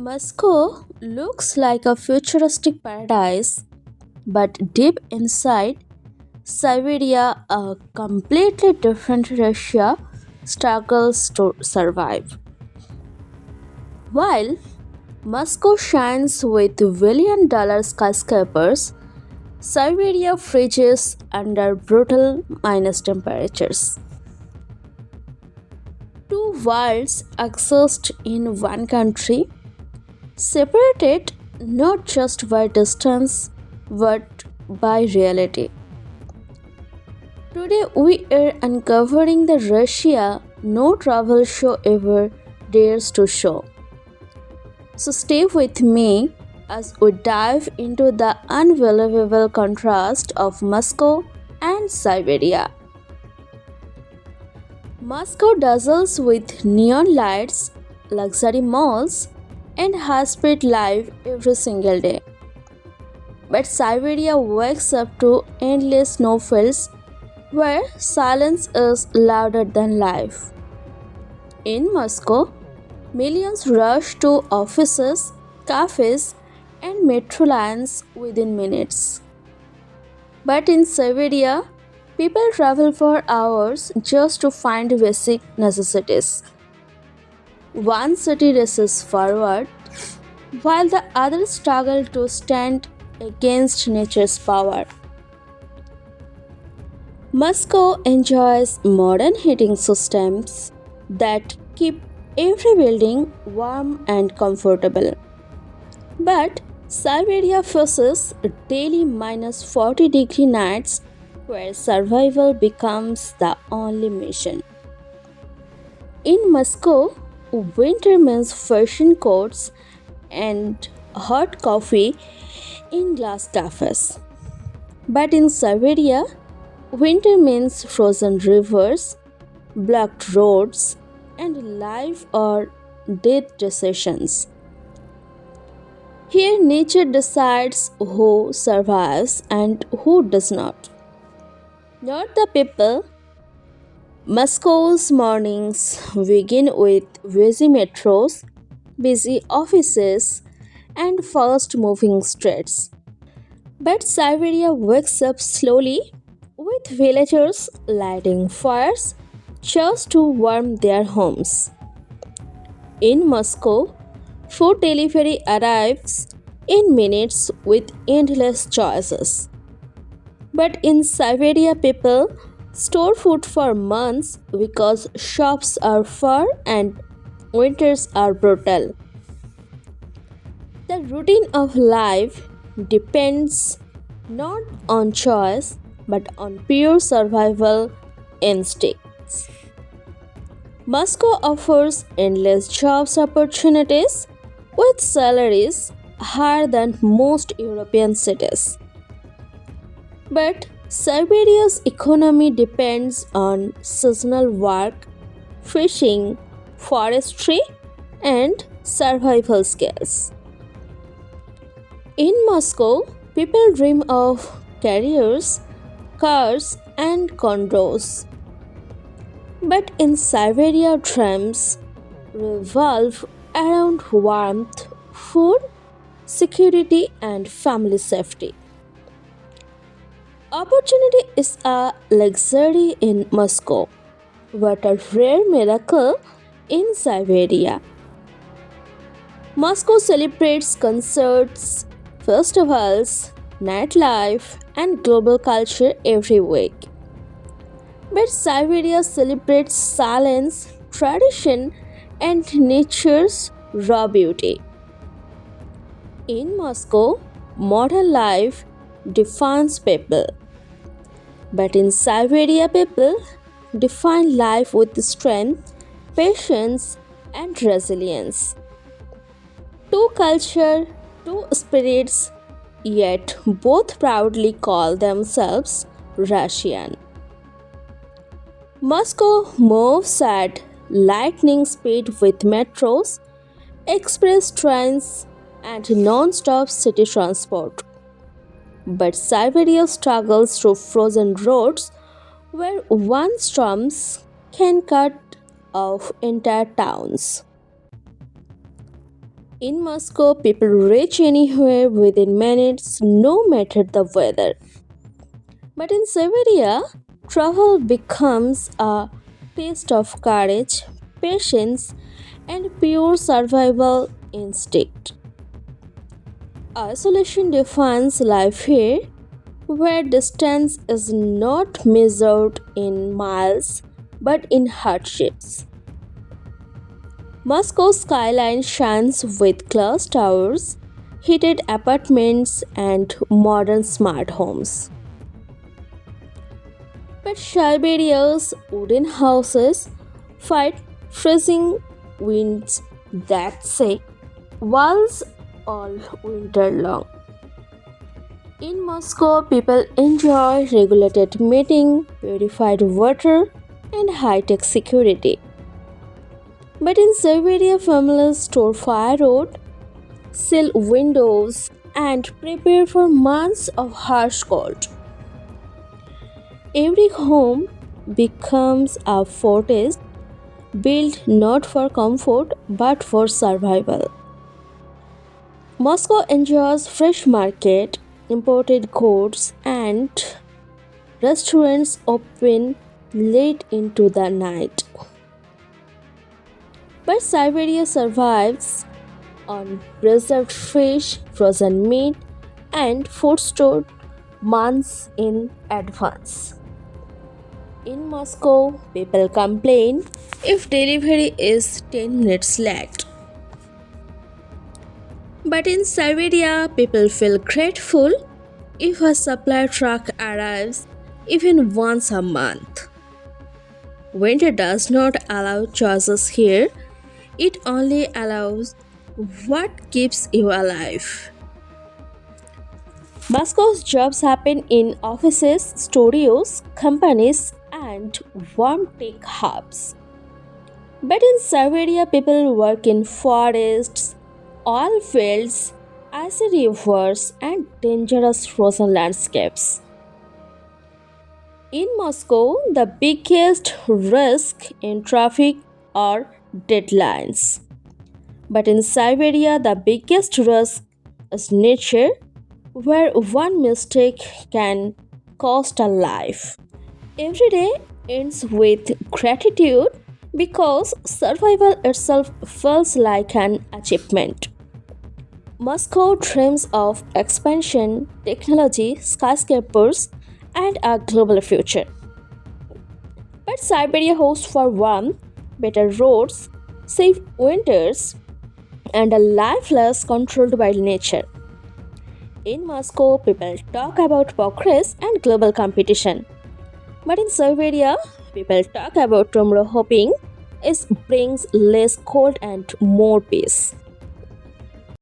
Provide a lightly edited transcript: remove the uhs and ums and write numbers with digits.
Moscow looks like a futuristic paradise, but deep inside, Siberia, a completely different Russia, struggles to survive. While Moscow shines with $1 billion skyscrapers, Siberia freezes under brutal minus temperatures. Two worlds exist in one country, separated not just by distance but by reality. Today we are uncovering the Russia no travel show ever dares to show. So stay with me as we dive into the unbelievable contrast of Moscow and Siberia. Moscow dazzles with neon lights, luxury malls, and high speed life every single day. But Siberia wakes up to endless snowfields where silence is louder than life. In Moscow, millions rush to offices, cafes, and metro lines within minutes. But in Siberia, people travel for hours just to find basic necessities. One city races forward while the others struggle to stand against nature's power. Moscow enjoys modern heating systems that keep every building warm and comfortable. But Siberia faces daily -40-degree nights where survival becomes the only mission. In Moscow, winter means fashion coats and hot coffee in glass cafes. But in Siberia, winter means frozen rivers, blocked roads, and life or death decisions. Here, nature decides who survives and who does not. Not the people. Moscow's mornings begin with busy metros, busy offices, and fast moving streets. But Siberia wakes up slowly with villagers lighting fires just to warm their homes. In Moscow, food delivery arrives in minutes with endless choices. But in Siberia, people store food for months because shops are far and winters are brutal. The routine of life depends not on choice but on pure survival instincts. Moscow offers endless jobs opportunities with salaries higher than most European cities. But Siberia's economy depends on seasonal work, fishing, forestry, and survival skills. In Moscow, people dream of careers, cars, and condos. But in Siberia, dreams revolve around warmth, food, security, and family safety. Opportunity is a luxury in Moscow, but a rare miracle in Siberia. Moscow celebrates concerts, festivals, nightlife, and global culture every week. But Siberia celebrates silence, tradition, and nature's raw beauty. In Moscow, modern life defines people, but in Siberia, people define life with strength, patience, and resilience. Two culture, two spirits, yet both proudly call themselves Russian. Moscow moves at lightning speed with metros, express trains, and non stop city transport. But Siberia struggles through frozen roads where one storms can cut off entire towns. In Moscow, people reach anywhere within minutes, no matter the weather. But in Siberia, travel becomes a test of courage, patience, and pure survival instinct. Isolation defines life here, where distance is not measured in miles but in hardships. Moscow's skyline shines with glass towers, heated apartments, and modern smart homes. But Siberia's wooden houses fight freezing winds that shake walls all winter long. In Moscow, people enjoy regulated mating, purified water, and high tech security. But in Siberia, families store firewood, seal windows, and prepare for months of harsh cold. Every home becomes a fortress built not for comfort but for survival. Moscow enjoys fresh market, imported goods, and restaurants open late into the night. But Siberia survives on preserved fish, frozen meat, and food stored months in advance. In Moscow, people complain if delivery is 10 minutes late. But in Siberia, people feel grateful if a supply truck arrives even once a month. Winter does not allow choices here, it only allows what keeps you alive. Moscow's jobs happen in offices, studios, companies, and warm tech hubs. But in Siberia, people work in forests, oil fields, icy rivers, and dangerous frozen landscapes. In Moscow, the biggest risk in traffic are deadlines. But in Siberia, the biggest risk is nature, where one mistake can cost a life. Every day ends with gratitude because survival itself feels like an achievement. Moscow dreams of expansion, technology, skyscrapers, and a global future. But Siberia hopes for warmth, better roads, safe winters, and a life less controlled by nature. In Moscow, people talk about progress and global competition. But in Siberia, people talk about tomorrow hoping it brings less cold and more peace.